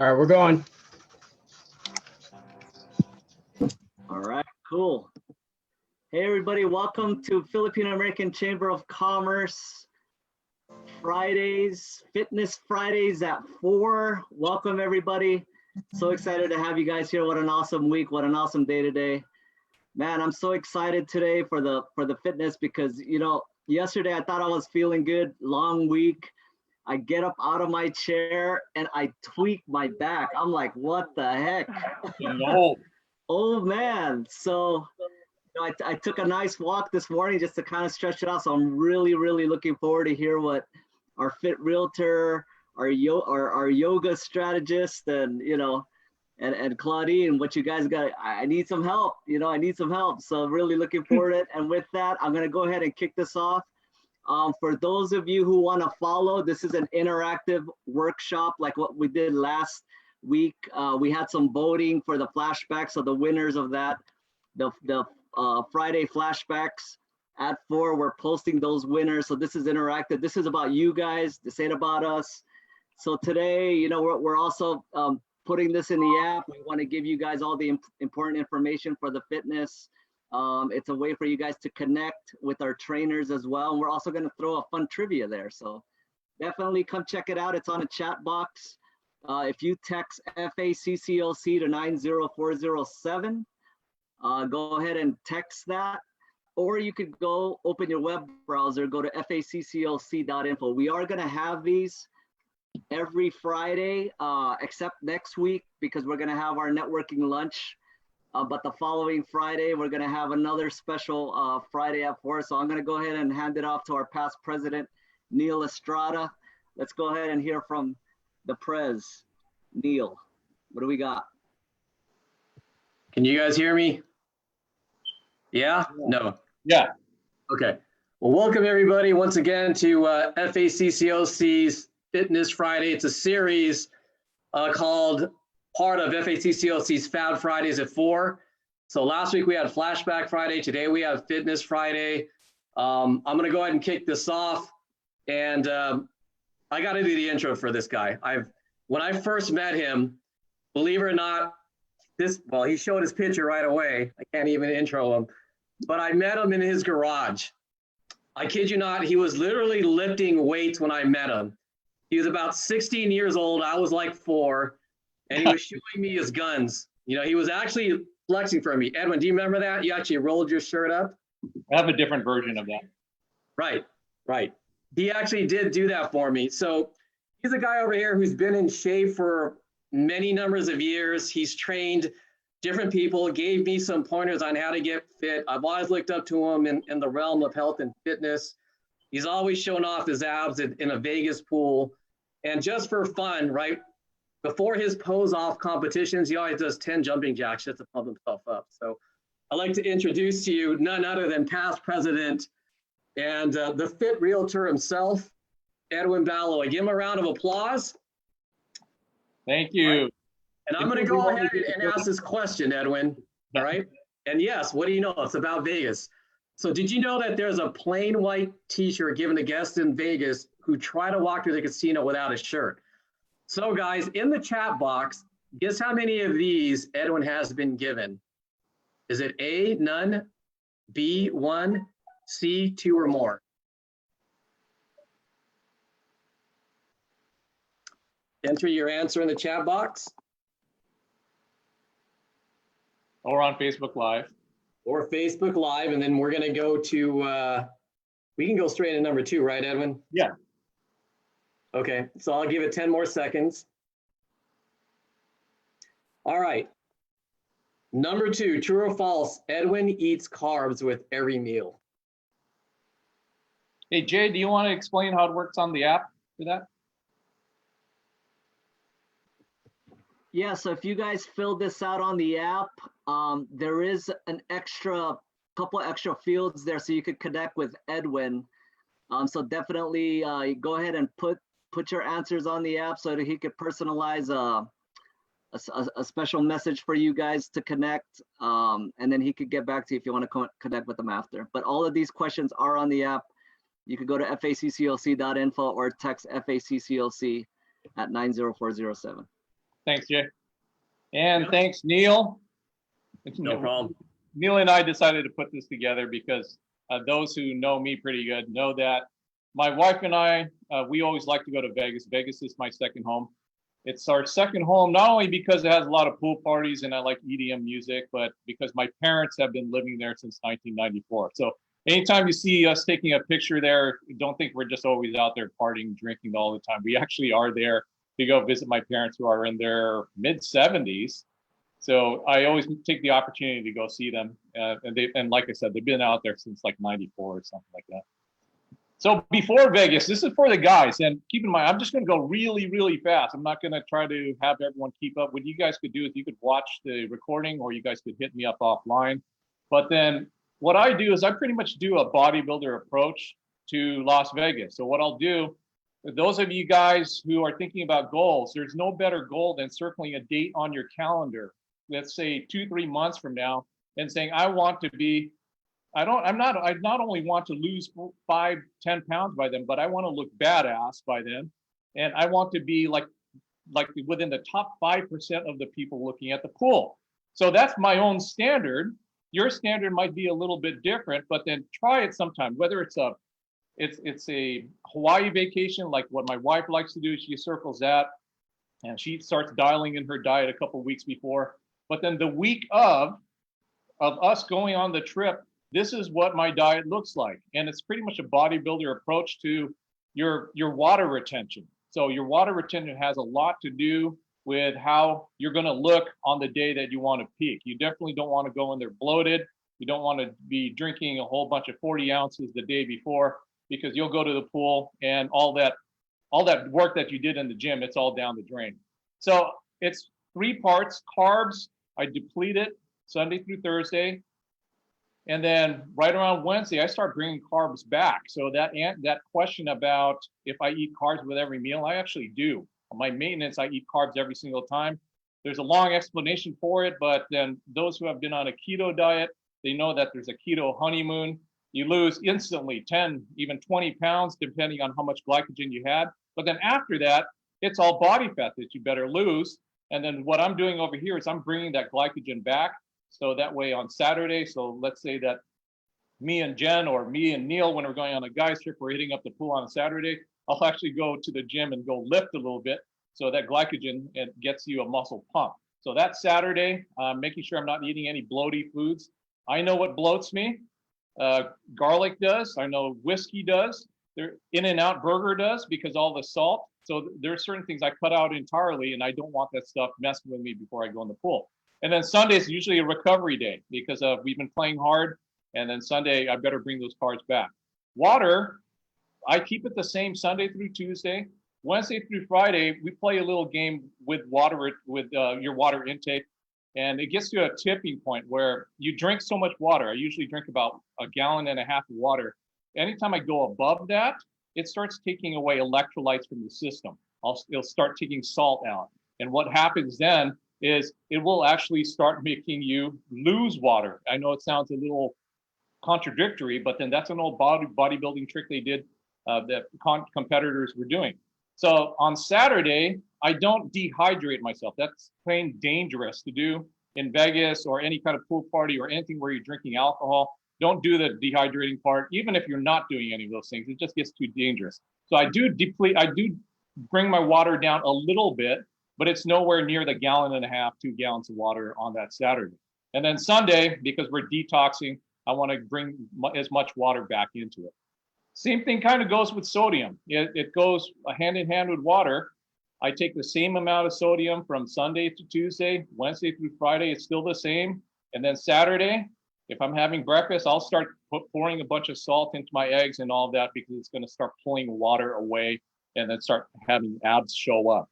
All right, we're going. All right, cool. Hey, everybody, welcome to Filipino American Chamber of Commerce Fridays, Fitness Fridays at 4. Welcome, everybody. So excited to have you guys here. What an awesome week. What an awesome day today. Man, I'm so excited today for the fitness because, you know, yesterday I thought I was feeling good, long week. I get up out of my chair and I tweak my back. I'm like, what the heck? No. Oh, man. So you know, I took a nice walk this morning just to kind of stretch it out. So I'm really, really looking forward to hear what our fit realtor, our yoga strategist, and you know, and Claudine, what you guys got. I need some help. You know, I need some help. So really looking forward to it. And with that, I'm gonna go ahead and kick this off. For those of you who want to follow, this is an interactive workshop like what we did last week. We had some voting for the flashbacks. So the winners of that, the Friday flashbacks at 4, we're posting those winners. So this is interactive. This is about you guys. This ain't about us. So today, you know, we're also putting this in the app. We want to give you guys all the important information for the fitness. It's a way for you guys to connect with our trainers as well. And we're also going to throw a fun trivia there. So definitely come check it out. It's on a chat box. If you text FACCOC to 90407, go ahead and text that. Or you could go open your web browser, go to faccoc.info. We are going to have these every Friday, except next week because we're going to have our networking lunch. But the following Friday, we're going to have another special Friday at 4. So I'm going to go ahead and hand it off to our past president, Neil Estrada. Let's go ahead and hear from the Prez. Neil, what do we got? Can you guys hear me? Yeah? No? Yeah. Okay. Well, welcome everybody once again to FACCOC's Fitness Friday. It's a series called part of FACCOC's Fab Fridays at 4. So last week we had Flashback Friday. Today we have Fitness Friday. I'm going to go ahead and kick this off. And I got to do the intro for this guy. When I first met him, believe it or not, he showed his picture right away. I can't even intro him. But I met him in his garage. I kid you not, he was literally lifting weights when I met him. He was about 16 years old. I was like 4. And he was showing me his guns. You know, he was actually flexing for me. Edwin, do you remember that? You actually rolled your shirt up? I have a different version of that. Right, right. He actually did do that for me. So he's a guy over here who's been in shape for many numbers of years. He's trained different people, gave me some pointers on how to get fit. I've always looked up to him in the realm of health and fitness. He's always shown off his abs in a Vegas pool. And just for fun, right? Before his pose-off competitions, he always does 10 jumping jacks just to pump himself up. So I'd like to introduce to you none other than past president and the fit realtor himself, Edwin Baloloy. Give him a round of applause. Thank you. Right. And I'm going to go ahead and ask this question, Edwin. All right. And yes, what do you know? It's about Vegas. So did you know that there's a plain white t-shirt given to guests in Vegas who try to walk through the casino without a shirt? So guys, in the chat box, guess how many of these Edwin has been given? Is it A, none, B, 1, C, 2 or more? Enter your answer in the chat box. Or on Facebook Live. Or Facebook Live, and then we're gonna go to, we can go straight to number 2, right, Edwin? Yeah. Okay, so I'll give it 10 more seconds. All right. Number 2, true or false, Edwin eats carbs with every meal. Hey, Jay, do you want to explain how it works on the app for that? Yeah, so if you guys fill this out on the app, there is couple extra fields there so you could connect with Edwin. So definitely go ahead and put your answers on the app so that he could personalize a special message for you guys to connect, and then he could get back to you if you want to connect with them after. But all of these questions are on the app. You could go to faccoc.info or text FACCOC at 90407. Thanks, Jay. And thanks, Neil. No problem. Neil and I decided to put this together because those who know me pretty good know that my wife and I, we always like to go to Vegas. Vegas is my second home. It's our second home, not only because it has a lot of pool parties and I like EDM music, but because my parents have been living there since 1994. So anytime you see us taking a picture there, don't think we're just always out there partying, drinking all the time. We actually are there to go visit my parents who are in their mid 70s. So I always take the opportunity to go see them. And like I said, they've been out there since like 94 or something like that. So before Vegas, this is for the guys. And keep in mind, I'm just going to go really, really fast. I'm not going to try to have everyone keep up. What you guys could do is you could watch the recording or you guys could hit me up offline. But then what I do is I pretty much do a bodybuilder approach to Las Vegas. So what I'll do, for those of you guys who are thinking about goals, there's no better goal than circling a date on your calendar. Let's say 2-3 months from now, and saying, I want to be, I not only want to lose 5-10 pounds by then, but I want to look badass by then. And I want to be like within the top 5% of the people looking at the pool. So that's my own standard. Your standard might be a little bit different, but then try it sometime, whether it's a Hawaii vacation, like what my wife likes to do. She circles that and she starts dialing in her diet a couple of weeks before. But then the week of us going on the trip, this is what my diet looks like. And it's pretty much a bodybuilder approach to your water retention. So your water retention has a lot to do with how you're going to look on the day that you want to peak. You definitely don't want to go in there bloated. You don't want to be drinking a whole bunch of 40 ounces the day before, because you'll go to the pool and all that work that you did in the gym, it's all down the drain. So it's 3 parts. Carbs, I deplete it Sunday through Thursday. And then right around Wednesday, I start bringing carbs back. So that question about if I eat carbs with every meal, I actually do. On my maintenance, I eat carbs every single time. There's a long explanation for it, but then those who have been on a keto diet, they know that there's a keto honeymoon. You lose instantly 10, even 20 pounds, depending on how much glycogen you had. But then after that, it's all body fat that you better lose. And then what I'm doing over here is I'm bringing that glycogen back. So that way on Saturday, so let's say that me and Jen or me and Neil, when we're going on a guys trip, we're hitting up the pool on a Saturday, I'll actually go to the gym and go lift a little bit. So that glycogen, it gets you a muscle pump. So that Saturday, making sure I'm not eating any bloaty foods. I know what bloats me. Garlic does. I know whiskey does. In-N-Out burger does, because all the salt. So there are certain things I cut out entirely, and I don't want that stuff messing with me before I go in the pool. And then Sunday is usually a recovery day because we've been playing hard. And then Sunday, I better bring those carbs back. Water, I keep it the same Sunday through Tuesday. Wednesday through Friday, we play a little game with water, with your water intake. And it gets to a tipping point where you drink so much water. I usually drink about 1.5 gallons of water. Anytime I go above that, it starts taking away electrolytes from the system. It'll start taking salt out. And what happens then is it will actually start making you lose water. I know it sounds a little contradictory, but then that's an old bodybuilding trick they did that competitors were doing. So on Saturday, I don't dehydrate myself. That's plain dangerous to do in Vegas or any kind of pool party or anything where you're drinking alcohol. Don't do the dehydrating part, even if you're not doing any of those things. It just gets too dangerous. So I do deplete, I do bring my water down a little bit, but it's nowhere near the 1.5 gallons, 2 gallons of water on that Saturday. And then Sunday, because we're detoxing, I want to bring as much water back into it. Same thing kind of goes with sodium. It goes hand in hand with water. I take the same amount of sodium from Sunday to Tuesday, Wednesday through Friday, it's still the same. And then Saturday, if I'm having breakfast, I'll start pouring a bunch of salt into my eggs and all that, because it's going to start pulling water away and then start having abs show up.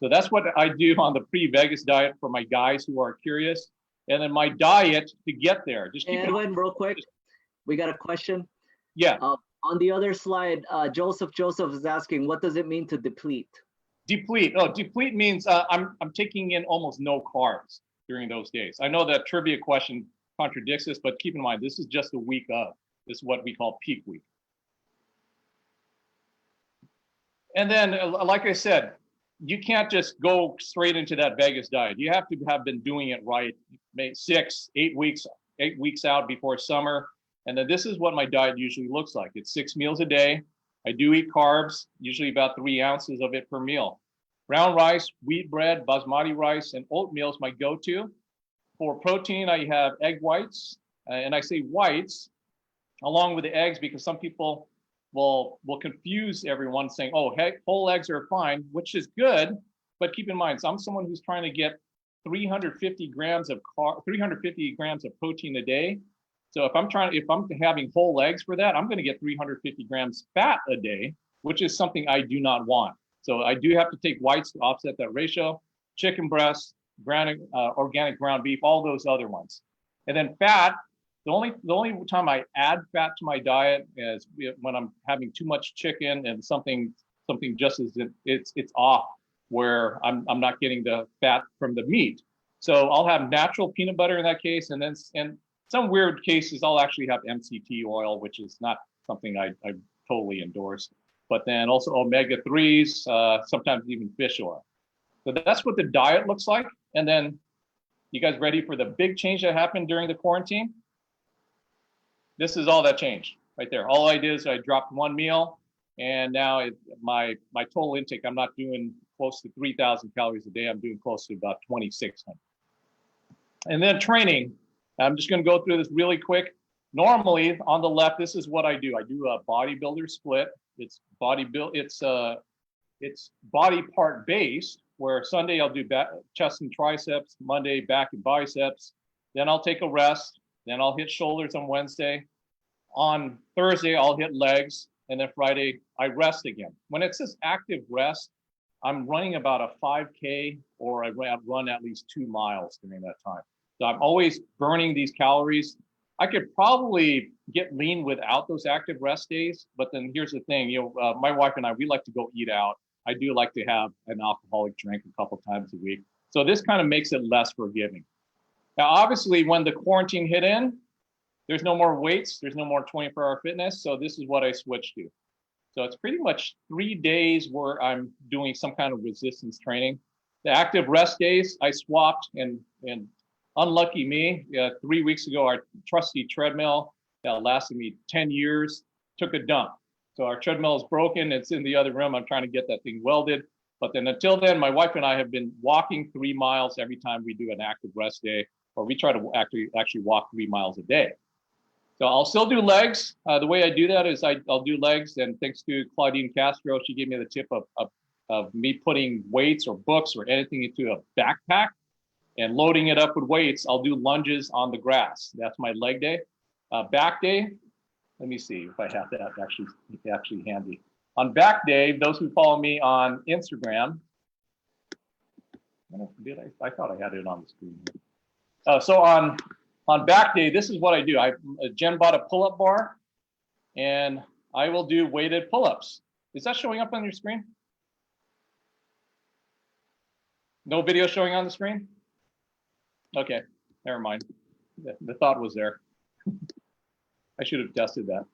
So that's what I do on the pre-Vegas diet for my guys who are curious. And then my diet to get there. Just keep Edwin, real quick, we got a question. Yeah. On the other slide, Joseph is asking, what does it mean to deplete? Deplete. Oh, deplete means I'm taking in almost no carbs during those days. I know that trivia question contradicts this, but keep in mind, this is just a week of. This is what we call peak week. And then, like I said, you can't just go straight into that Vegas diet. You have to have been doing it right, maybe 6, 8 weeks, 8 weeks out before summer. And then this is what my diet usually looks like. It's 6 meals a day. I do eat carbs, usually about 3 ounces of it per meal. Brown rice, wheat bread, basmati rice, and oatmeal is my go-to. For protein, I have egg whites, and I say whites along with the eggs because some people will confuse everyone saying, oh, heck, whole eggs are fine, which is good. But keep in mind, I'm someone who's trying to get 350 grams of protein a day. So if I'm having whole eggs for that, I'm going to get 350 grams fat a day, which is something I do not want. So I do have to take whites to offset that ratio. Chicken breast, organic ground beef, all those other ones. And then fat, the only time I add fat to my diet is when I'm having too much chicken and something just as it's off where I'm not getting the fat from the meat. So I'll have natural peanut butter in that case, and then in some weird cases I'll actually have MCT oil, which is not something I totally endorse. But then also omega-3s, sometimes even fish oil. So that's what the diet looks like. And then you guys ready for the big change that happened during the quarantine? This is all that changed right there. All I did is I dropped 1 meal, and now my total intake, I'm not doing close to 3,000 calories a day. I'm doing close to about 2,600. And then training, I'm just going to go through this really quick. Normally on the left, this is what I do. I do a bodybuilder split. It's body part based, where Sunday I'll do chest and triceps, Monday back and biceps. Then I'll take a rest. Then I'll hit shoulders on Wednesday. On Thursday, I'll hit legs. And then Friday, I rest again. When it says active rest, I'm running about a 5K, or I run at least 2 miles during that time. So I'm always burning these calories. I could probably get lean without those active rest days. But then here's the thing, my wife and I, we like to go eat out. I do like to have an alcoholic drink a couple times a week. So this kind of makes it less forgiving. Now, obviously, when the quarantine hit in, there's no more weights. There's no more 24-hour fitness. So this is what I switched to. So it's pretty much 3 days where I'm doing some kind of resistance training. The active rest days, I swapped, and unlucky me, 3 weeks ago, our trusty treadmill that lasted me 10 years took a dump. So our treadmill is broken. It's in the other room. I'm trying to get that thing welded. But then until then, my wife and I have been walking 3 miles every time we do an active rest day, or we try to actually walk 3 miles a day. So I'll still do legs. The way I do that is I'll do legs, and thanks to Claudine Castro, she gave me the tip of me putting weights or books or anything into a backpack and loading it up with weights. I'll do lunges on the grass. That's my leg day. Back day, let me see if I have that actually handy. On back day, those who follow me on Instagram, I thought I had it on the screen here. So on back day, this is what I do. Jen bought a pull-up bar, and I will do weighted pull-ups. Is that showing up on your screen? No video showing on the screen? Okay, never mind. The thought was there. I should have tested that.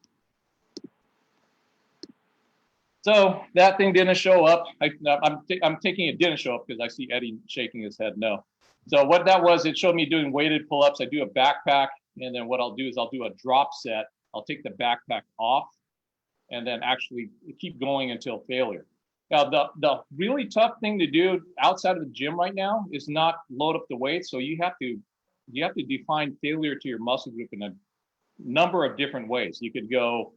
So that thing didn't show up. I'm taking it didn't show up because I see Eddie shaking his head no. So what that was, it showed me doing weighted pull-ups. I do a backpack, and then what I'll do is I'll do a drop set. I'll take the backpack off and then actually keep going until failure. Now, the really tough thing to do outside of the gym right now is not load up the weight. So you have to define failure to your muscle group in a number of different ways. You could go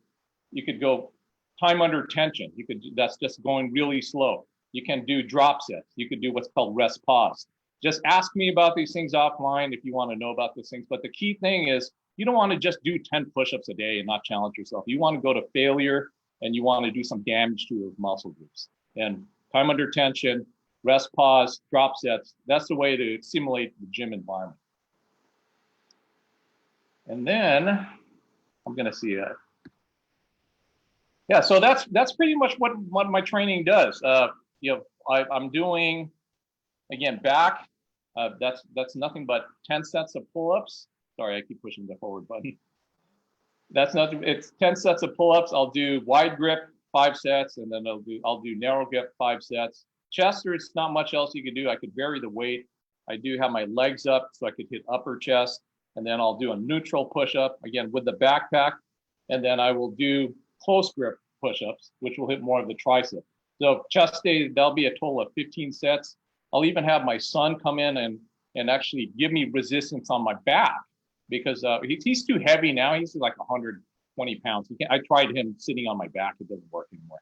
time under tension. That's just going really slow. You can do drop sets. You could do what's called rest pause. Just ask me about these things offline if you want to know about those things. But the key thing is you don't want to just do 10 push-ups a day and not challenge yourself. You want to go to failure, and you want to do some damage to your muscle groups. And time under tension, rest pause, drop sets, that's the way to simulate the gym environment. And then I'm going to see it. Yeah, so that's pretty much what my training does. I'm doing, again, back. That's nothing but 10 sets of pull-ups. Sorry, I keep pushing the forward button. That's nothing. It's 10 sets of pull-ups. I'll do wide grip 5 sets, and then I'll do narrow grip 5 sets. Chest, there's not much else you could do. I could vary the weight. I do have my legs up so I could hit upper chest, and then I'll do a neutral push-up, again, with the backpack, and then I will do close grip push-ups, which will hit more of the tricep. So chest day, that'll be a total of 15 sets. I'll even have my son come in and actually give me resistance on my back, because he's too heavy now. He's like 120 pounds. I tried him sitting on my back. It doesn't work anymore.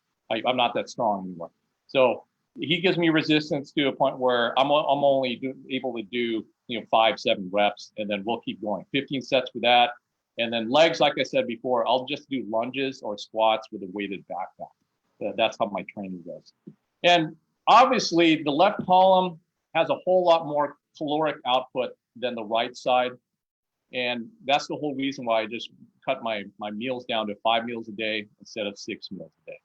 I'm not that strong anymore. So he gives me resistance to a point where I'm only able to do 5-7 reps, and then we'll keep going. 15 sets for that. And then legs, like I said before, I'll just do lunges or squats with a weighted backpack. That's how my training goes. And obviously, the left column has a whole lot more caloric output than the right side. And that's the whole reason why I just cut my meals down to 5 meals a day instead of 6 meals a day.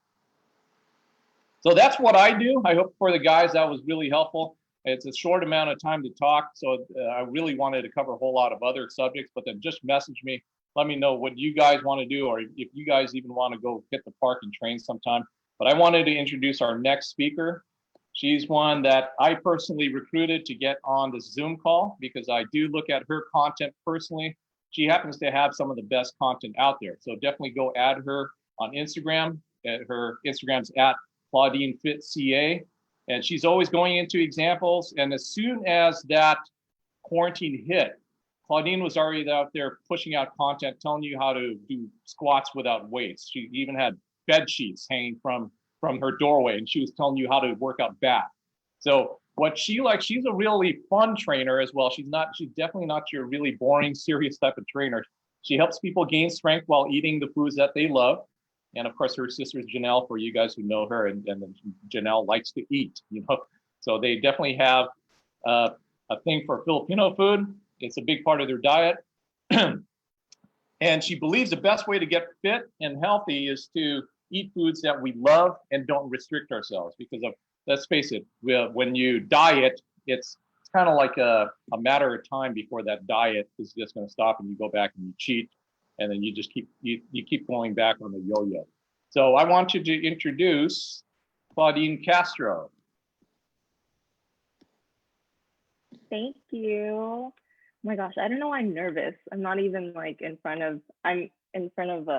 So that's what I do. I hope for the guys that was really helpful. It's a short amount of time to talk, so I really wanted to cover a whole lot of other subjects, but then just message me. Let me know what you guys want to do, or if you guys even want to go hit the park and train sometime. But I wanted to introduce our next speaker. She's one that I personally recruited to get on the Zoom call because I do look at her content personally. She happens to have some of the best content out there. So definitely go add her on Instagram. Her Instagram's at Claudine Fit CA. And she's always going into examples. And as soon as that quarantine hit, Claudine was already out there pushing out content, telling you how to do squats without weights. She even had bed sheets hanging from her doorway, and she was telling you how to work out back. So what she likes, she's a really fun trainer as well. She's definitely not your really boring, serious type of trainer. She helps people gain strength while eating the foods that they love. And of course, her sister is Janelle, for you guys who know her, and Janelle likes to eat, So they definitely have a thing for Filipino food. It's a big part of their diet. And she believes the best way to get fit and healthy is to eat foods that we love and don't restrict ourselves, because let's face it, when you diet, it's kind of like a matter of time before that diet is just going to stop and you go back and you cheat, and then you just keep going back on the yo-yo. So I want you to introduce Claudine Castro. Thank you. Oh my gosh, I don't know why I'm nervous. I'm not even like I'm in front of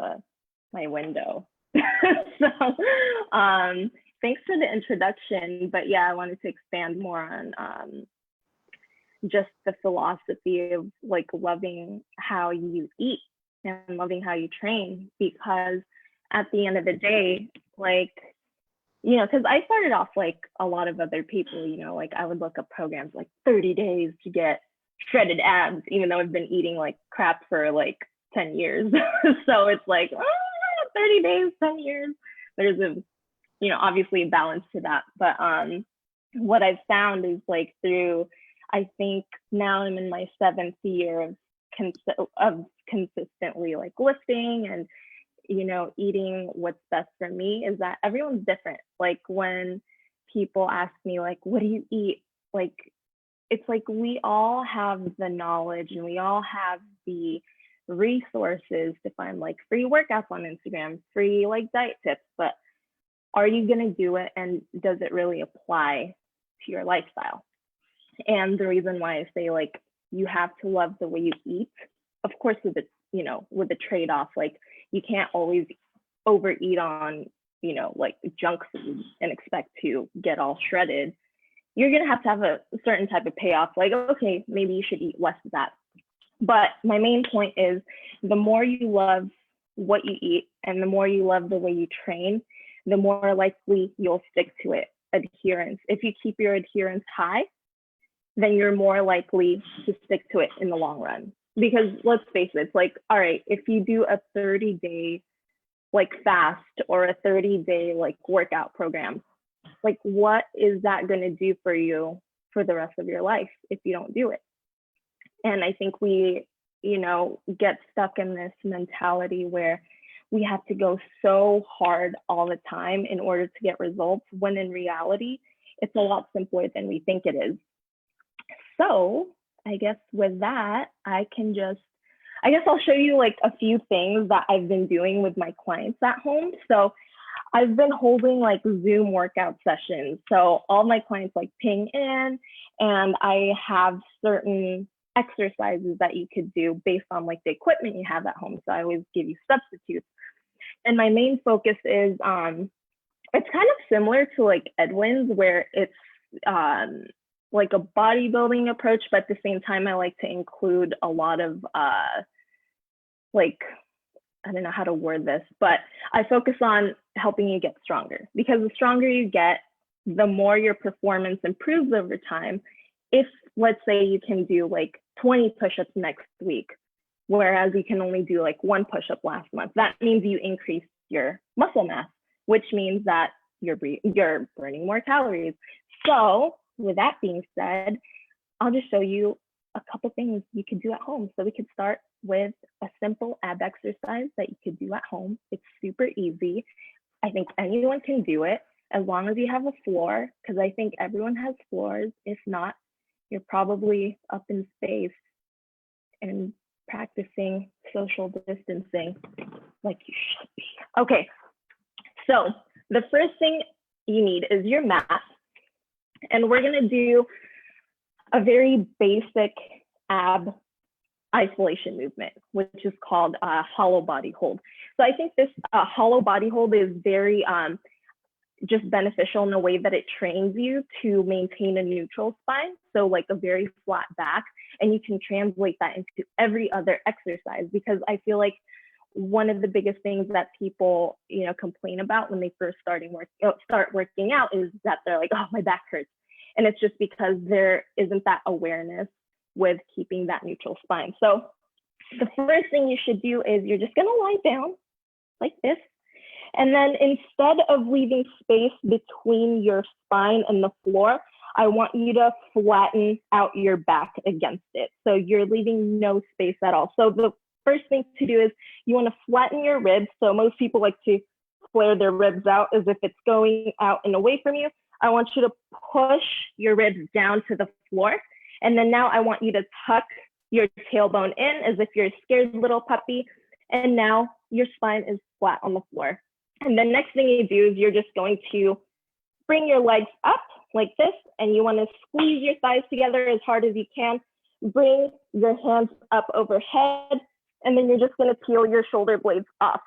my window. So thanks for the introduction. But yeah, I wanted to expand more on just the philosophy of like loving how you eat and loving how you train, because at the end of the day, like, because I started off like a lot of other people, like I would look up programs like 30 days to get shredded abs, even though I've been eating like crap for like 10 years. So it's like, 30 days, 10 years. There's obviously a balance to that. But what I've found is like I think now I'm in my 7th year of consistently like lifting and, eating what's best for me, is that everyone's different. Like when people ask me like, what do you eat? Like, it's like we all have the knowledge and we all have the resources to find like free workouts on Instagram, free like diet tips, but are you going to do it, and does it really apply to your lifestyle? And the reason why I say like you have to love the way you eat, of course, with the trade-off, like you can't always overeat on like junk food and expect to get all shredded. You're going to have a certain type of payoff, like, okay, maybe you should eat less of that. But my main point is, the more you love what you eat and the more you love the way you train, the more likely you'll stick to it. Adherence. If you keep your adherence high, then you're more likely to stick to it in the long run. Because let's face it, it's like, all right, if you do a 30-day like fast or a 30-day like workout program, like what is that going to do for you for the rest of your life if you don't do it? And I think we, get stuck in this mentality where we have to go so hard all the time in order to get results, when in reality, it's a lot simpler than we think it is. So I guess with that, I'll show you like a few things that I've been doing with my clients at home. So I've been holding like Zoom workout sessions. So all my clients like ping in, and I have certain exercises that you could do based on like the equipment you have at home. So I always give you substitutes. And my main focus is it's kind of similar to like Edwin's, where it's like a bodybuilding approach, but at the same time, I like to include a lot of like, I don't know how to word this, but I focus on helping you get stronger, because the stronger you get, the more your performance improves over time. If let's say you can do like 20 push-ups next week, whereas you can only do like 1 push-up last month, that means you increase your muscle mass, which means that you're burning more calories. So with that being said, I'll just show you a couple things you could do at home. So we could start with a simple ab exercise that you could do at home. It's super easy. I think anyone can do it as long as you have a floor, because I think everyone has floors. If not, you're probably up in space and practicing social distancing like you should be. Okay, so the first thing you need is your mat. And we're gonna do a very basic ab isolation movement, which is called hollow body hold. So I think this hollow body hold is very just beneficial in a way that it trains you to maintain a neutral spine. So like a very flat back, and you can translate that into every other exercise, because I feel like one of the biggest things that people, complain about when they first start working out is that they're like, oh, my back hurts. And it's just because there isn't that awareness with keeping that neutral spine. So the first thing you should do is you're just gonna lie down like this. And then instead of leaving space between your spine and the floor, I want you to flatten out your back against it. So you're leaving no space at all. So the first thing to do is you want to flatten your ribs. So most people like to flare their ribs out as if it's going out and away from you. I want you to push your ribs down to the floor. And then now I want you to tuck your tailbone in as if you're a scared little puppy. And now your spine is flat on the floor. And the next thing you do is you're just going to bring your legs up like this, and you want to squeeze your thighs together as hard as you can. Bring your hands up overhead, and then you're just going to peel your shoulder blades off.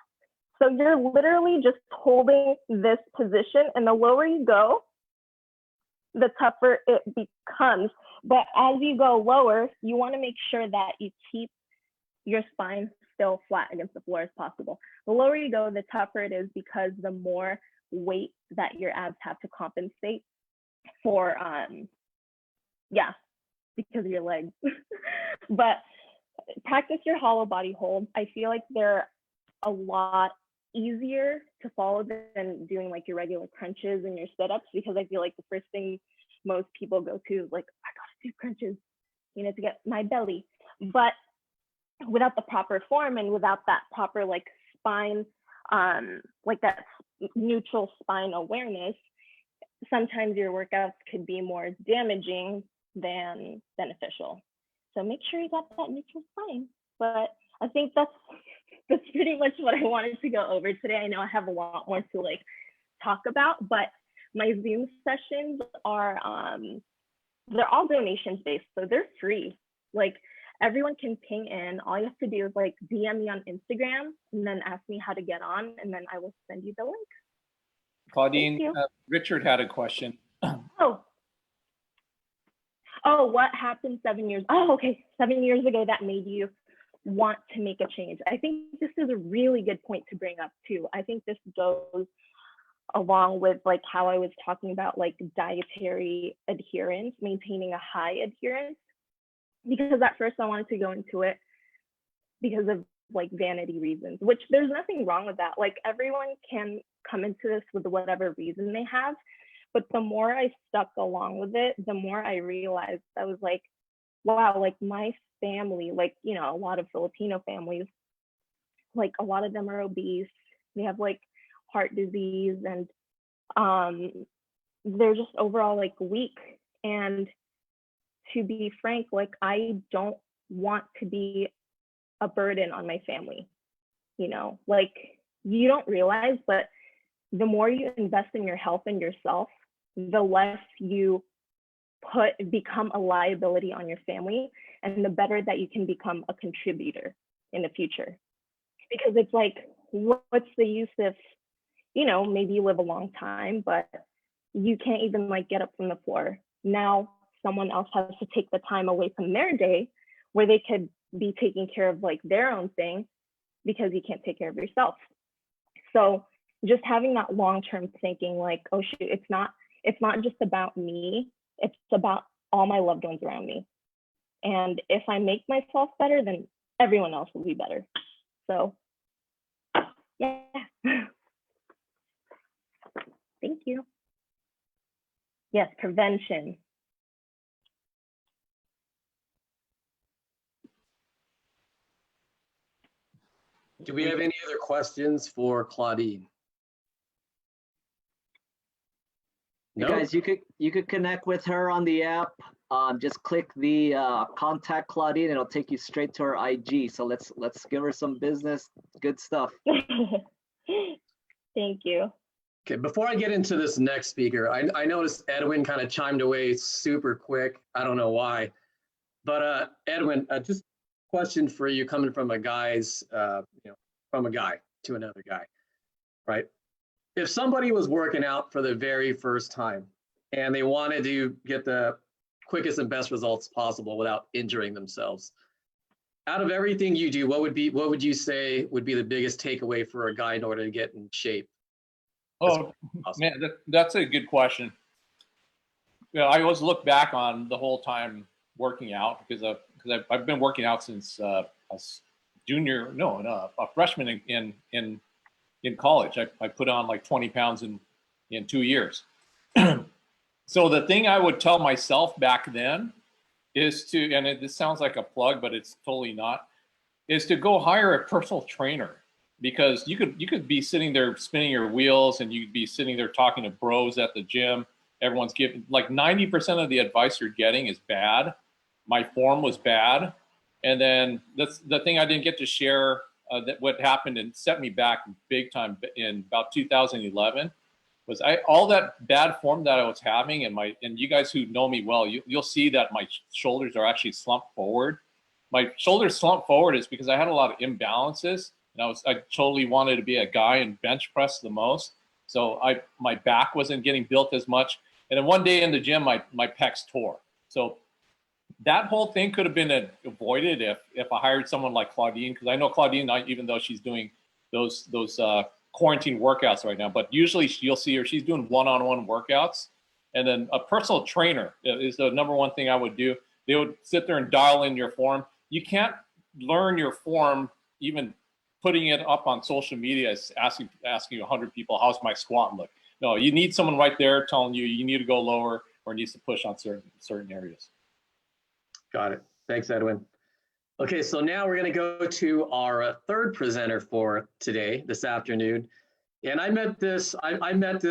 So you're literally just holding this position, and the lower you go, the tougher it becomes. But as you go lower, you want to make sure that you keep your spine still flat against the floor as possible. The lower you go, the tougher it is, because the more weight that your abs have to compensate for, because of your legs. But practice your hollow body hold. I feel like they're a lot easier to follow than doing like your regular crunches and your sit-ups, because I feel like the first thing most people go to is like, I gotta do crunches, to get my belly. But without the proper form and without that proper like spine, like that neutral spine awareness, sometimes your workouts could be more damaging than beneficial. So make sure you got that neutral spine. But I think that's pretty much what I wanted to go over today. I know I have a lot more to like talk about, but my Zoom sessions are they're all donations based, so they're free. Like everyone can ping in. All you have to do is like DM me on Instagram and then ask me how to get on, and then I will send you the link. Claudine, Richard had a question. Oh, what happened 7 years? Oh, okay, 7 years ago that made you want to make a change. I think this is a really good point to bring up too. I think this goes along with like how I was talking about like dietary adherence, maintaining a high adherence, because at first I wanted to go into it because of like vanity reasons, which there's nothing wrong with that. Like everyone can come into this with whatever reason they have. But the more I stuck along with it, the more I realized I was like, wow, like my family, like, a lot of Filipino families, like a lot of them are obese. They have like heart disease, and they're just overall like weak. And to be frank, like I don't want to be a burden on my family. Like you don't realize, but the more you invest in your health and yourself, the less you become a liability on your family, and the better that you can become a contributor in the future. Because it's like, what's the use if, you know, maybe you live a long time, but you can't even like get up from the floor. Now someone else has to take the time away from their day where they could be taking care of like their own thing because you can't take care of yourself. So just having that long-term thinking, like, oh shoot, it's not just about me, it's about all my loved ones around me. And if I make myself better, then everyone else will be better. So yeah. Thank you. Yes, prevention. Do we have any other questions for Claudine? You No? guys, you could connect with her on the app. Just click the contact Claudine. It'll take you straight to her IG. So let's give her some business. Good stuff. Thank you. Okay, before I get into this next speaker, I noticed Edwin kind of chimed away super quick. I don't know why, but Edwin, just a question for you coming from a guy's, from a guy to another guy, right? If somebody was working out for the very first time and they wanted to get the quickest and best results possible without injuring themselves, out of everything you do, what would you say would be the biggest takeaway for a guy in order to get in shape? Oh, man, that's a good question. You know, I always look back on the whole time working out because I've been working out since a freshman in college. I put on like 20 pounds in 2 years. So the thing I would tell myself back then is to, and this sounds like a plug, but it's totally not, is to go hire a personal trainer. Because you could be sitting there spinning your wheels and you'd be sitting there talking to bros at the gym. Everyone's giving, like 90% of the advice you're getting is bad. My form was bad. And then that's the thing I didn't get to share, that what happened and set me back big time in about 2011 was all that bad form that I was having, and you guys who know me well, you'll see that my shoulders are actually slumped forward. My shoulders slumped forward is because I had a lot of imbalances. And I totally wanted to be a guy and bench press the most. So my back wasn't getting built as much. And then one day in the gym, my pecs tore. So that whole thing could have been avoided if I hired someone like Claudine, because I know Claudine, even though she's doing those quarantine workouts right now, but usually you'll see her, she's doing one-on-one workouts. And then a personal trainer is the number one thing I would do. They would sit there and dial in your form. You can't learn your form even putting it up on social media, is asking 100 people, how's my squat look? No, you need someone right there telling you need to go lower or needs to push on certain areas. Got it. Thanks, Edwin. Okay, so now we're going to go to our third presenter for today, this afternoon. And I met this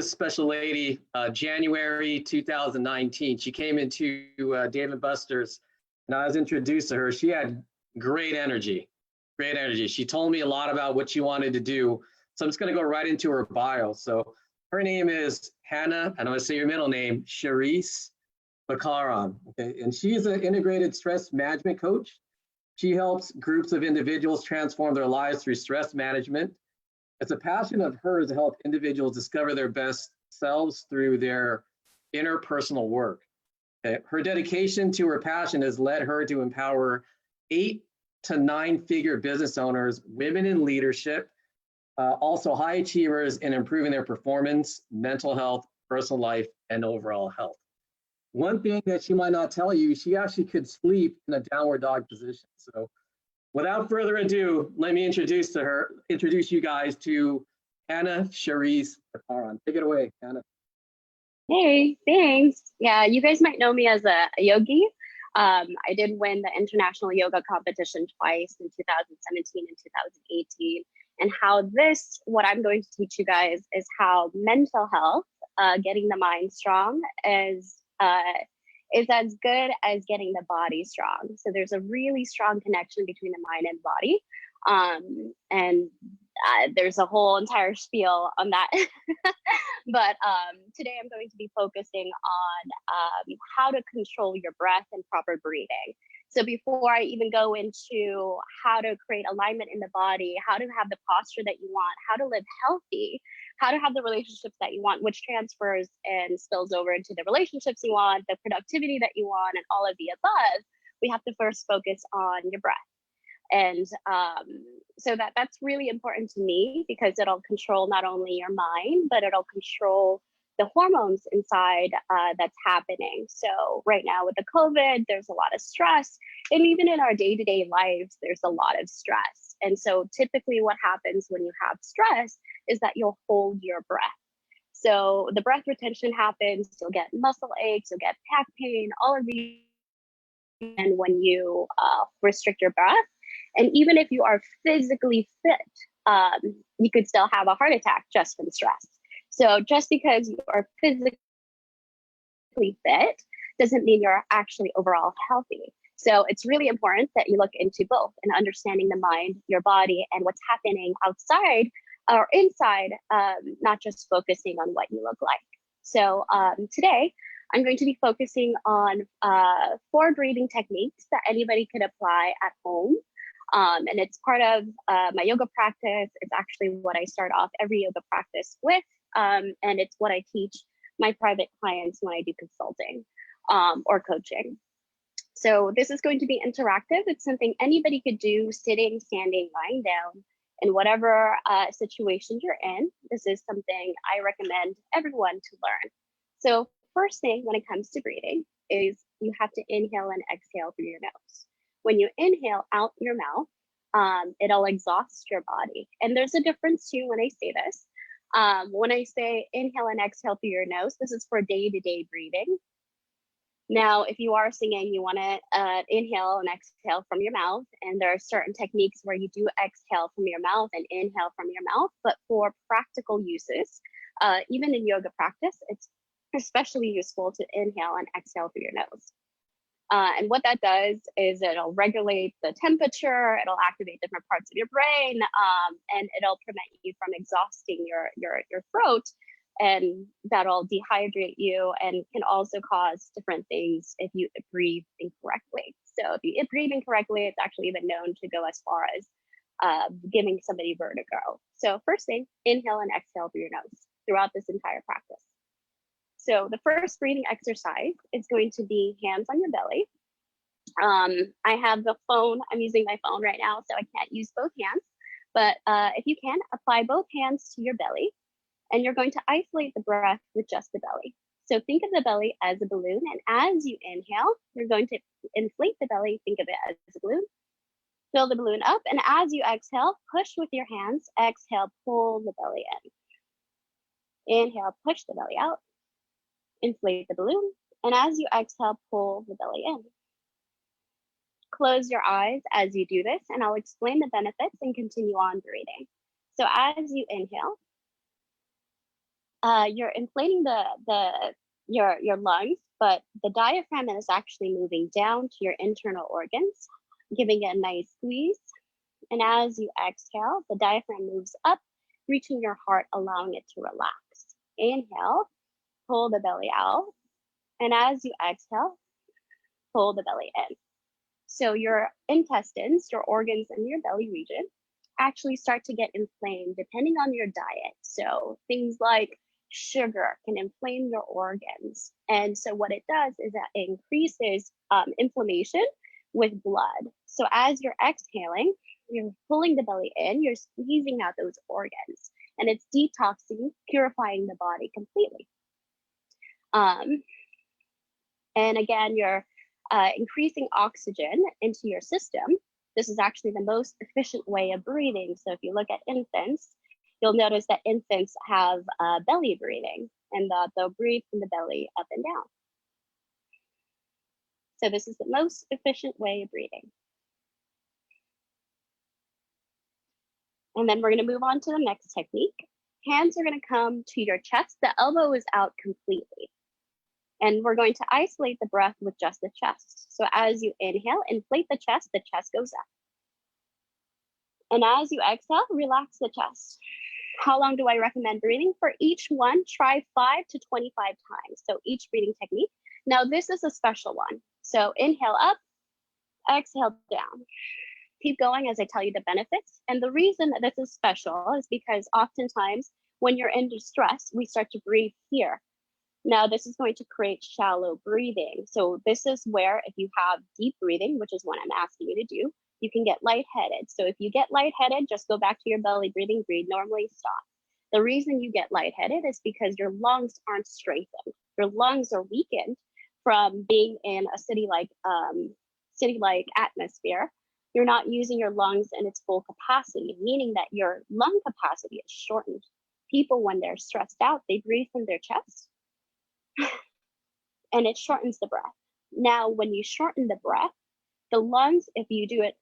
special lady January 2019. She came into Dave & Buster's, and I was introduced to her. She had great energy. Great energy. She told me a lot about what she wanted to do. So I'm just going to go right into her bio. So her name is Hannah, and I'm going to say your middle name, Cherise Bakaran. Okay, and she's an integrated stress management coach. She helps groups of individuals transform their lives through stress management. It's a passion of hers to help individuals discover their best selves through their interpersonal work. Okay. Her dedication to her passion has led her to empower 8 to 9-figure business owners, women in leadership, also high achievers in improving their performance, mental health, personal life, and overall health. One thing that she might not tell you, she actually could sleep in a downward dog position. So without further ado, let me introduce you guys to Hannah Cherise Bakaran. Take it away, Hannah. Hey, thanks. Yeah, you guys might know me as a yogi. I did win the international yoga competition twice in 2017 and 2018. And what I'm going to teach you guys is how mental health, getting the mind strong, is as good as getting the body strong. So there's a really strong connection between the mind and body. And there's a whole entire spiel on that. But today I'm going to be focusing on how to control your breath and proper breathing. So before I even go into how to create alignment in the body, how to have the posture that you want, how to live healthy, how to have the relationships that you want, which transfers and spills over into the relationships you want, the productivity that you want, and all of the above, we have to first focus on your breath. And so that's really important to me because it'll control not only your mind, but it'll control the hormones inside that's happening. So right now with the COVID, there's a lot of stress. And even in our day-to-day lives, there's a lot of stress. And so typically what happens when you have stress is that you'll hold your breath. So the breath retention happens, you'll get muscle aches, you'll get back pain, all of these. And when you restrict your breath, and even if you are physically fit, you could still have a heart attack just from stress. So just because you are physically fit doesn't mean you're actually overall healthy. So it's really important that you look into both and understanding the mind, your body, and what's happening outside or inside, not just focusing on what you look like. So today, I'm going to be focusing on 4 breathing techniques that anybody could apply at home. And it's part of my yoga practice. It's actually what I start off every yoga practice with. And it's what I teach my private clients when I do consulting or coaching. So this is going to be interactive. It's something anybody could do sitting, standing, lying down, in whatever situation you're in. This is something I recommend everyone to learn. So first thing when it comes to breathing is you have to inhale and exhale through your nose. When you inhale out your mouth, it'll exhaust your body. And there's a difference too when I say this. When I say inhale and exhale through your nose, this is for day-to-day breathing. Now, if you are singing, you want to inhale and exhale from your mouth. And there are certain techniques where you do exhale from your mouth and inhale from your mouth. But for practical uses, even in yoga practice, it's especially useful to inhale and exhale through your nose. And what that does is it'll regulate the temperature, it'll activate different parts of your brain, and it'll prevent you from exhausting your throat, and that'll dehydrate you and can also cause different things if you breathe incorrectly. So if you breathe incorrectly, it's actually even known to go as far as giving somebody vertigo. So first thing, inhale and exhale through your nose throughout this entire practice. So the first breathing exercise is going to be hands on your belly. I have the phone, I'm using my phone right now, so I can't use both hands, but if you can, apply both hands to your belly, and you're going to isolate the breath with just the belly. So think of the belly as a balloon, and as you inhale, you're going to inflate the belly, think of it as a balloon, fill the balloon up, and as you exhale, push with your hands, exhale, pull the belly in. Inhale, push the belly out. Inflate the balloon, and as you exhale, pull the belly in. Close your eyes as you do this, and I'll explain the benefits and continue on breathing. So as you inhale, you're inflating your lungs, but the diaphragm is actually moving down to your internal organs, giving it a nice squeeze. And as you exhale, the diaphragm moves up, reaching your heart, allowing it to relax. Inhale. Pull the belly out, and as you exhale, pull the belly in. So your intestines, your organs in your belly region actually start to get inflamed depending on your diet. So things like sugar can inflame your organs. And so what it does is that it increases inflammation with blood. So as you're exhaling, you're pulling the belly in, you're squeezing out those organs, and it's detoxing, purifying the body completely. And again, you're increasing oxygen into your system. This is actually the most efficient way of breathing. So if you look at infants, you'll notice that infants have belly breathing, and they'll breathe from the belly up and down. So this is the most efficient way of breathing. And then we're going to move on to the next technique. Hands are going to come to your chest. The elbow is out completely. And we're going to isolate the breath with just the chest. So as you inhale, inflate the chest goes up. And as you exhale, relax the chest. How long do I recommend breathing? For each one, try 5 to 25 times. So each breathing technique. Now this is a special one. So inhale up, exhale down. Keep going as I tell you the benefits. And the reason that this is special is because oftentimes when you're in distress, we start to breathe here. Now this is going to create shallow breathing. So this is where if you have deep breathing, which is what I'm asking you to do, you can get lightheaded. So if you get lightheaded, just go back to your belly breathing, breathe normally, stop. The reason you get lightheaded is because your lungs aren't strengthened. Your lungs are weakened from being in a city-like atmosphere. You're not using your lungs in its full capacity, meaning that your lung capacity is shortened. People, when they're stressed out, they breathe from their chest and it shortens the breath. Now, when you shorten the breath, the lungs, if you do it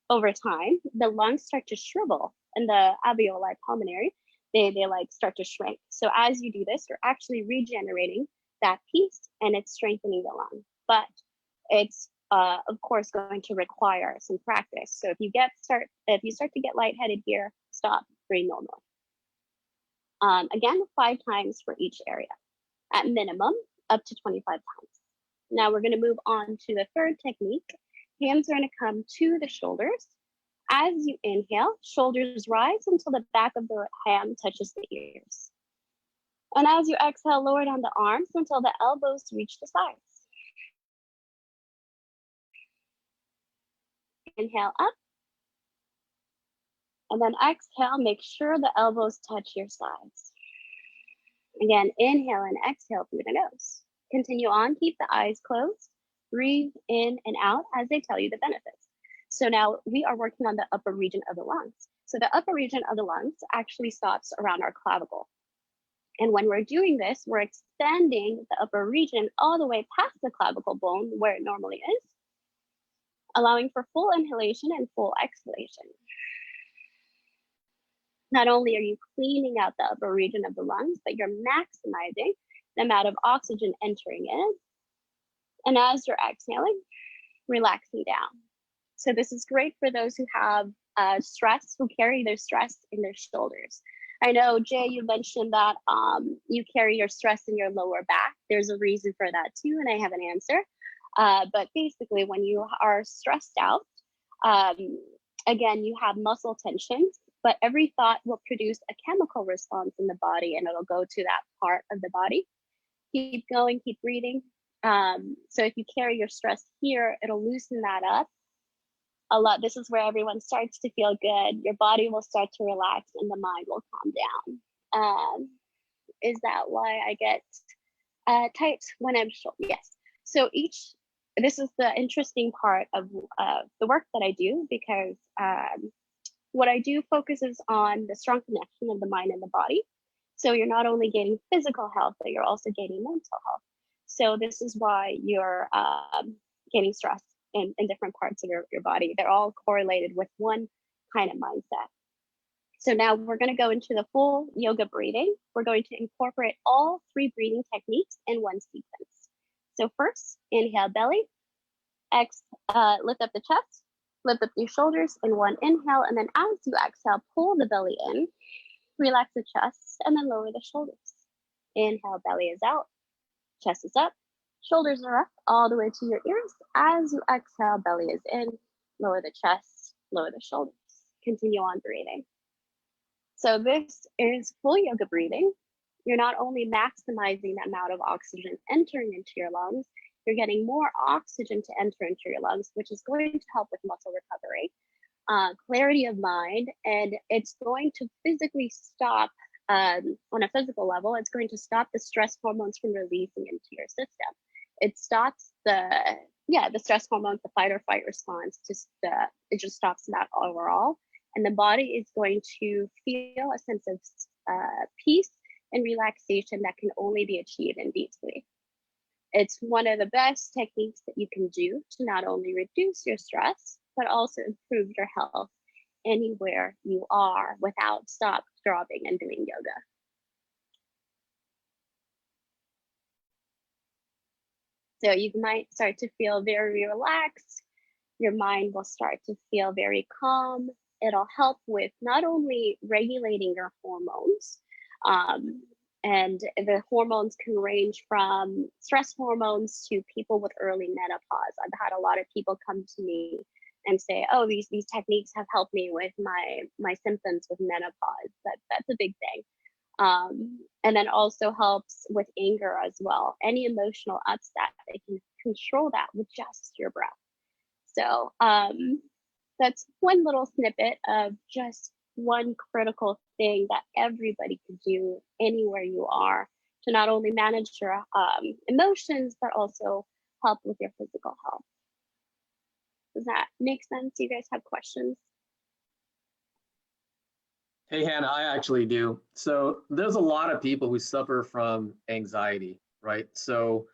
over time, the lungs start to shrivel and the alveoli pulmonary, they like start to shrink. So as you do this, you're actually regenerating that piece and it's strengthening the lung. But it's of course going to require some practice. So if you start to get lightheaded here, stop, breathe normal. Again, 5 times for each area, at minimum up to 25 times. Now we're going to move on to the third technique. Hands are going to come to the shoulders. As you inhale, shoulders rise until the back of the hand touches the ears. And as you exhale, lower down the arms until the elbows reach the sides. Inhale up. And then exhale, make sure the elbows touch your sides. Again, inhale and exhale through the nose. Continue on, keep the eyes closed. Breathe in and out as they tell you the benefits. So now we are working on the upper region of the lungs. So the upper region of the lungs actually stops around our clavicle. And when we're doing this, we're extending the upper region all the way past the clavicle bone where it normally is, allowing for full inhalation and full exhalation. Not only are you cleaning out the upper region of the lungs, but you're maximizing the amount of oxygen entering in. And as you're exhaling, relaxing down. So this is great for those who have stress, who carry their stress in their shoulders. I know, Jay, you mentioned that you carry your stress in your lower back. There's a reason for that too, and I have an answer. But basically, when you are stressed out, again, you have muscle tensions, but every thought will produce a chemical response in the body and it'll go to that part of the body. Keep going, keep breathing. So if you carry your stress here, it'll loosen that up a lot. This is where everyone starts to feel good. Your body will start to relax and the mind will calm down. Is that why I get tight when I'm short? Yes. So this is the interesting part of the work that I do, because what I do focuses on the strong connection of the mind and the body. So you're not only gaining physical health, but you're also gaining mental health. So this is why you're gaining stress in different parts of your body. They're all correlated with one kind of mindset. So now we're going to go into the full yoga breathing. We're going to incorporate all 3 breathing techniques in one sequence. So first, inhale belly, lift up the chest, lift up your shoulders in one inhale, and then as you exhale, pull the belly in, relax the chest, and then lower the shoulders. Inhale, belly is out, chest is up, shoulders are up all the way to your ears. As you exhale, belly is in, lower the chest, lower the shoulders. Continue on breathing. So this is full yoga breathing. You're not only maximizing the amount of oxygen entering into your lungs, you're getting more oxygen to enter into your lungs, which is going to help with muscle recovery, clarity of mind, and it's going to physically stop, on a physical level, it's going to stop the stress hormones from releasing into your system. It stops the stress hormones, the fight or flight response, it just stops that overall. And the body is going to feel a sense of peace and relaxation that can only be achieved in deep sleep. It's one of the best techniques that you can do to not only reduce your stress, but also improve your health anywhere you are without stopping and doing yoga. So you might start to feel very relaxed. Your mind will start to feel very calm. it'll help with not only regulating your hormones, and the hormones can range from stress hormones to people with early menopause. I've had a lot of people come to me and say, "Oh, these techniques have helped me with my symptoms with menopause." That's a big thing. And then also helps with anger as well. Any emotional upset, they can control that with just your breath. So that's one little snippet of just one critical thing that everybody can do anywhere you are to not only manage your emotions, but also help with your physical health. Does that make sense? Do you guys have questions? Hey, Hannah, I actually do. So there's a lot of people who suffer from anxiety, right? So,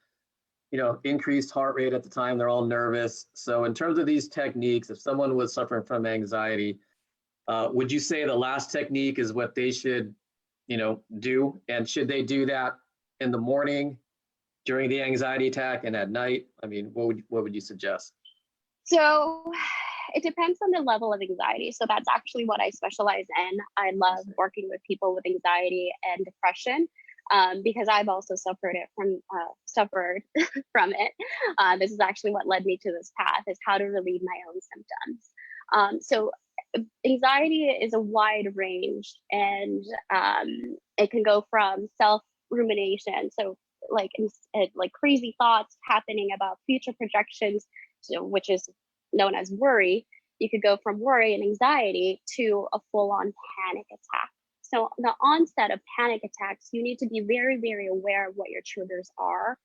increased heart rate at the time, they're all nervous. So in terms of these techniques, if someone was suffering from anxiety, would you say the last technique is what they should, do? And should they do that in the morning, during the anxiety attack, and at night? I mean, what would you suggest? So it depends on the level of anxiety. So that's actually what I specialize in. I love working with people with anxiety and depression, because I've also suffered from it. This is actually what led me to this path, is how to relieve my own symptoms. So anxiety is a wide range, and it can go from self-rumination, so like crazy thoughts happening about future projections, which is known as worry. You could go from worry and anxiety to a full-on panic attack. So the onset of panic attacks, you need to be very, very aware of what your triggers are,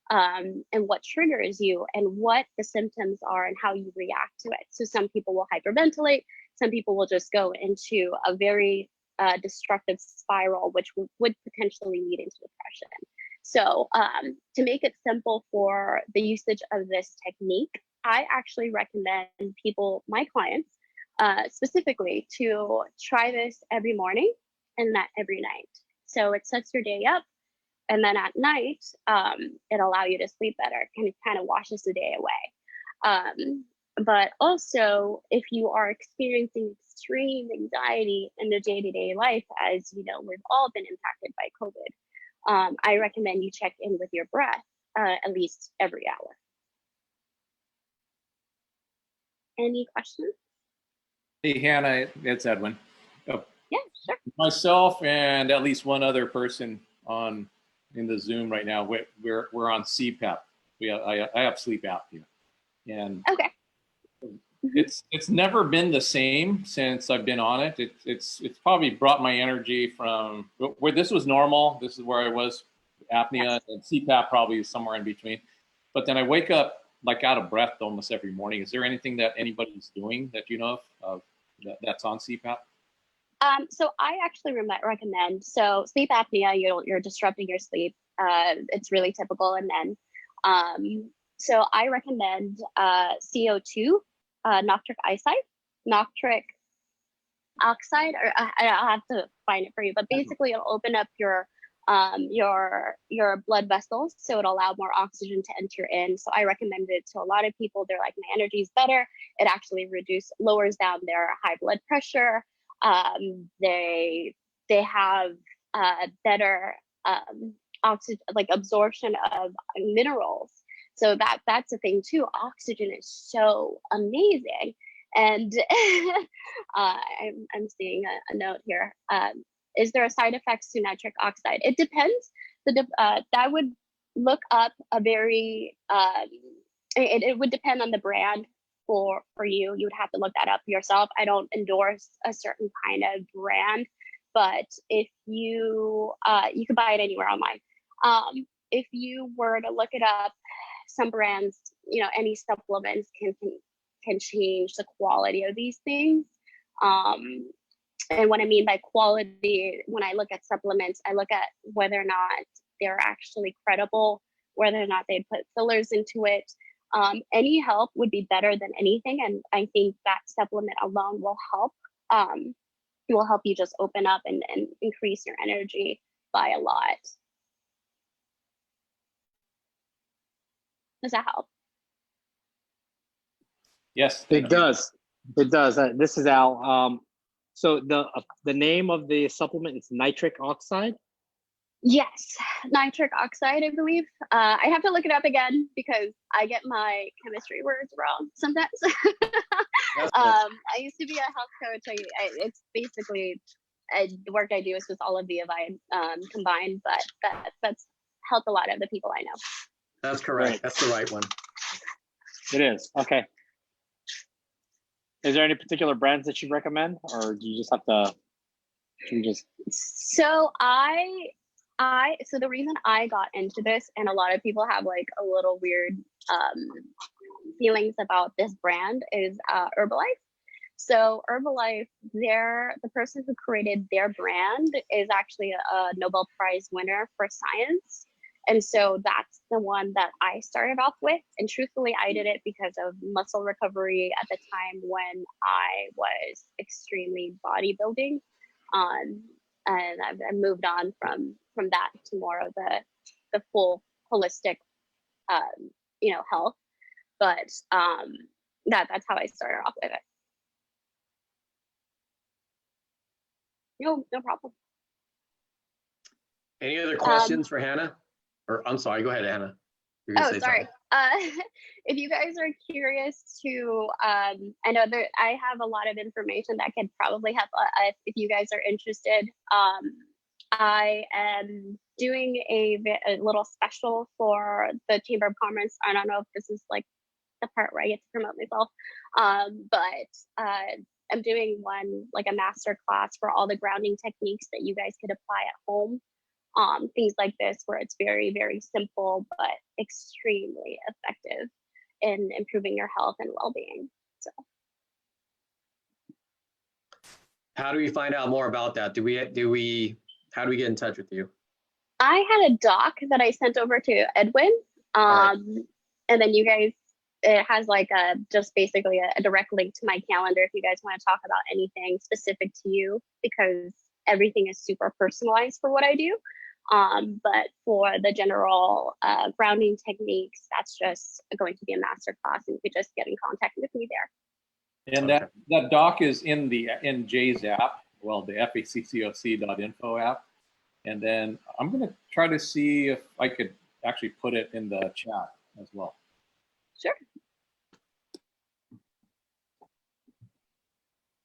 and what triggers you, and what the symptoms are, and how you react to it. So some people will hyperventilate, some people will just go into a very destructive spiral, which would potentially lead into depression. So to make it simple for the usage of this technique, I actually recommend people, my clients specifically, to try this every morning and not every night. So it sets your day up, and then at night, it allows you to sleep better, kind of washes the day away. But also, if you are experiencing extreme anxiety in the day-to-day life, as you know, we've all been impacted by COVID, I recommend you check in with your breath at least every hour. Any questions? Hey, Hannah, it's Edwin. Yeah, sure. Myself and at least one other person in the Zoom right now, we're on CPAP. I have sleep apnea, and okay. It's never been the same since I've been on it. It's probably brought my energy from where this was normal. This is where I was, apnea, and CPAP probably is somewhere in between. But then I wake up like out of breath almost every morning. Is there anything that anybody's doing that you know of that's on CPAP? So I actually recommend, so sleep apnea, you're disrupting your sleep. It's really typical. And then, so I recommend CO2, nitric oxide, or I'll have to find it for you, but basically it'll open up your blood vessels, so it'll allow more oxygen to enter in. So I recommend it to a lot of people. They're like, my energy is better. It actually lowers down their high blood pressure. They have better oxygen, like absorption of minerals. So that's the thing too. Oxygen is so amazing. And I'm seeing a note here. Is there a side effects to nitric oxide? It depends. That would look up a very, it would depend on the brand for you. You would have to look that up yourself. I don't endorse a certain kind of brand, but if you could buy it anywhere online. If you were to look it up, some brands, any supplements can change the quality of these things. And what I mean by quality, when I look at supplements, I look at whether or not they're actually credible, whether or not they put fillers into it. Any help would be better than anything. And I think that supplement alone will help. It will help you just open up and increase your energy by a lot. Does that help? Yes. It does. It does. This is Al. So the name of the supplement is nitric oxide. Yes, nitric oxide, I believe. I have to look it up again because I get my chemistry words wrong sometimes. I used to be a health coach. It's basically the work I do is with all of the above combined, but that's helped a lot of the people I know. That's correct. Right. That's the right one. It is. Okay. Is there any particular brands that you recommend, or do you just have to? So so the reason I got into this, and a lot of people have like a little weird feelings about this brand, is Herbalife. So Herbalife, the person who created their brand is actually a Nobel Prize winner for science. And so that's the one that I started off with. And truthfully, I did it because of muscle recovery at the time when I was extremely bodybuilding. And I've moved on from that to more of the full holistic, health. But that's how I started off with it. No problem. Any other questions for Hannah? Or I'm sorry, go ahead, Hannah. Oh, sorry. If you guys are curious to, I know that I have a lot of information that could probably help if you guys are interested. I am doing a little special for the Chamber of Commerce. I don't know if this is like the part where I get to promote myself, but I'm doing one, like a master class for all the grounding techniques that you guys could apply at home. Things like this where it's very, very simple, but extremely effective in improving your health and well-being. So how do we find out more about that? How do we get in touch with you? I had a doc that I sent over to Edwin. Right. And then you guys, it has like just basically a direct link to my calendar if you guys want to talk about anything specific to you, because everything is super personalized for what I do. But for the general grounding techniques, that's just going to be a master class, and you could just get in contact with me there. And Okay. that doc is in Jay's app, well, the FACCOC.info app. And then I'm going to try to see if I could actually put it in the chat as well. Sure.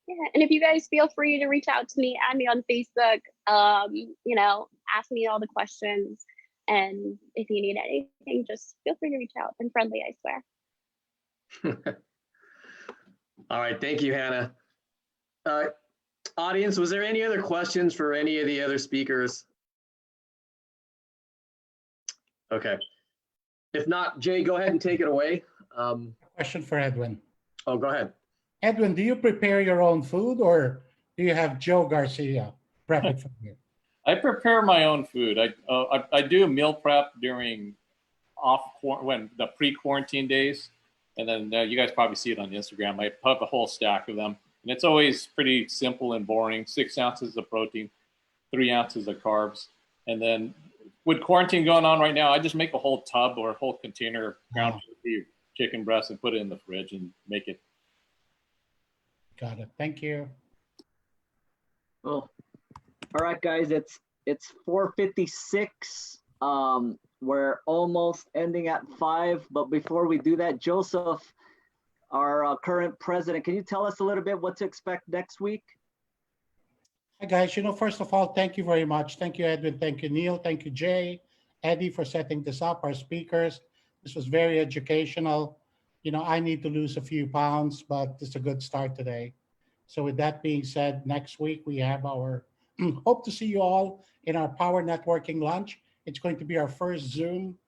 Yeah, and if you guys feel free to reach out to me, add me on Facebook, ask me all the questions. And if you need anything, just feel free to reach out. I'm friendly, I swear. All right, thank you, Hannah. Audience, was there any other questions for any of the other speakers? Okay. If not, Jay, go ahead and take it away. Question for Edwin. Oh, go ahead. Edwin, do you prepare your own food, or do you have Joe Garcia prep it for you? I prepare my own food. I do meal prep during when the pre-quarantine days, and then you guys probably see it on Instagram. I have a whole stack of them, and it's always pretty simple and boring. 6 ounces of protein, 3 ounces of carbs, and then with quarantine going on right now, I just make a whole tub or a whole container of ground turkey, chicken breast, and put it in the fridge and make it. Got it. Thank you. Well, all right, guys, it's 4:56. We're almost ending at 5, but before we do that, Joseph, our current president, can you tell us a little bit what to expect next week? Hi, guys. First of all, thank you very much. Thank you, Edwin. Thank you, Neil. Thank you, Jay, Eddie, for setting this up, our speakers. This was very educational. I need to lose a few pounds, but it's a good start today. So with that being said, next week we have our, hope to see you all in our Power Networking Lunch. It's going to be our first Zoom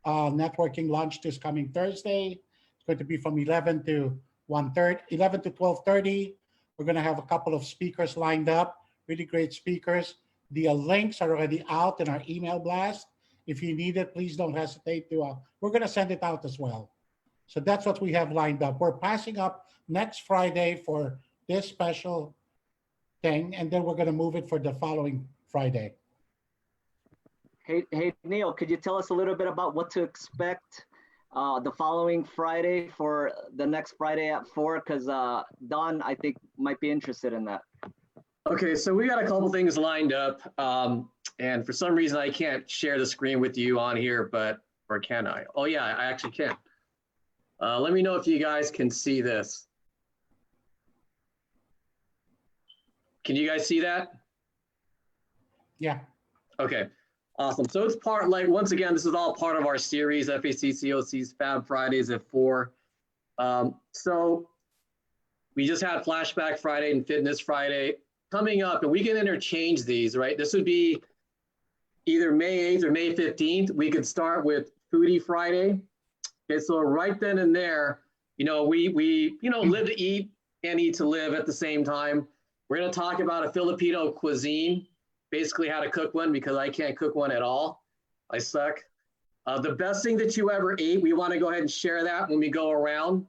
networking lunch this coming Thursday. It's going to be from 11 to 12:30. We're going to have a couple of speakers lined up, really great speakers. The links are already out in our email blast. If you need it, please don't hesitate to, we're going to send it out as well. So that's what we have lined up. We're passing up next Friday for this special thing, and then we're going to move it for the following Friday. Hey, Neil, could you tell us a little bit about what to expect the following Friday for the next Friday at 4, because Don, I think, might be interested in that. Okay, so we got a couple things lined up. And for some reason, I can't share the screen with you on here, or can I? Oh yeah, I actually can. Let me know if you guys can see this. Can you guys see that? Yeah. Okay, awesome. So it's part, like, once again, this is all part of our series, FACCOC's Fab Fridays at 4. So we just had Flashback Friday and Fitness Friday coming up, and we can interchange these, right? This would be either May 8th or May 15th. We could start with Foodie Friday. Okay, so right then and there, we live to eat and eat to live at the same time. We're going to talk about a Filipino cuisine, basically how to cook one, because I can't cook one at all. I suck. The best thing that you ever ate, we want to go ahead and share that when we go around.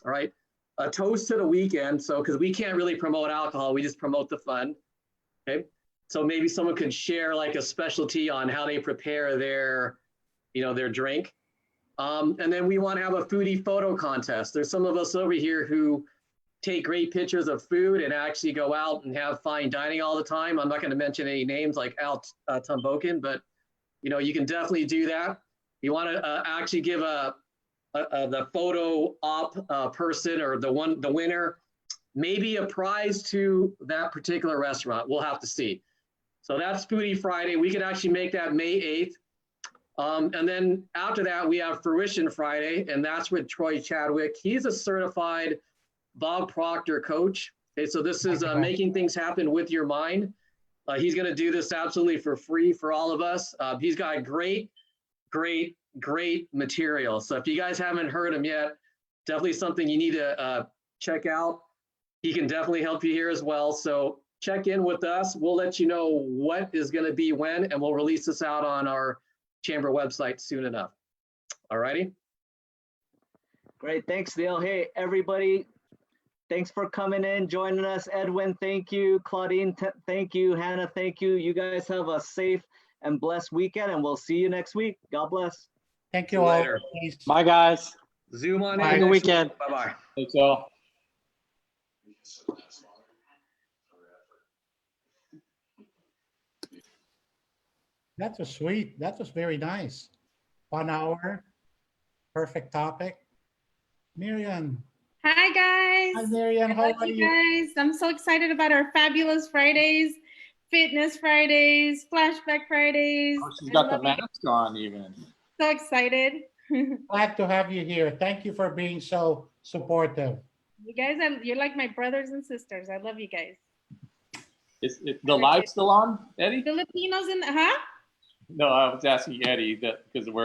All right. A toast to the weekend. So, because we can't really promote alcohol, we just promote the fun. Okay. So maybe someone could share like a specialty on how they prepare their drink. And then we want to have a foodie photo contest. There's some of us over here who take great pictures of food and actually go out and have fine dining all the time. I'm not going to mention any names like Al Tumbokin, but you can definitely do that. You want to actually give the photo op person or the winner maybe a prize to that particular restaurant. We'll have to see. So that's Foodie Friday. We could actually make that May 8th. And then after that, we have Fruition Friday, and that's with Troy Chadwick. He's a certified Bob Proctor coach. Okay, so this is making things happen with your mind. He's going to do this absolutely for free for all of us. He's got great material. So if you guys haven't heard him yet, definitely something you need to check out. He can definitely help you here as well. So check in with us. We'll let you know what is going to be when, and we'll release this out on our chamber website soon enough. All righty. Great. Thanks, Neil. Hey, everybody. Thanks for coming in, joining us. Edwin, thank you. Claudine, thank you. Hannah, thank you. You guys have a safe and blessed weekend, and we'll see you next week. God bless. Thank you See you all. later. Peace. Bye, guys. Zoom on Bye. in. Have a good weekend. Bye-bye. Thanks all. That was sweet. That was very nice. 1 hour. Perfect topic. Miriam. Hi guys. Hi, Miriam. I How love are you you? guys. I'm so excited about our fabulous Fridays, Fitness Fridays, Flashback Fridays. Oh, she's I got the love you. mask on even. So excited. You Glad to have you here. Thank you for being so supportive. guys, you're like my brothers and sisters. I love you guys. Is the live still on, Eddie? Filipinos in huh? No, I was asking Eddie that because we're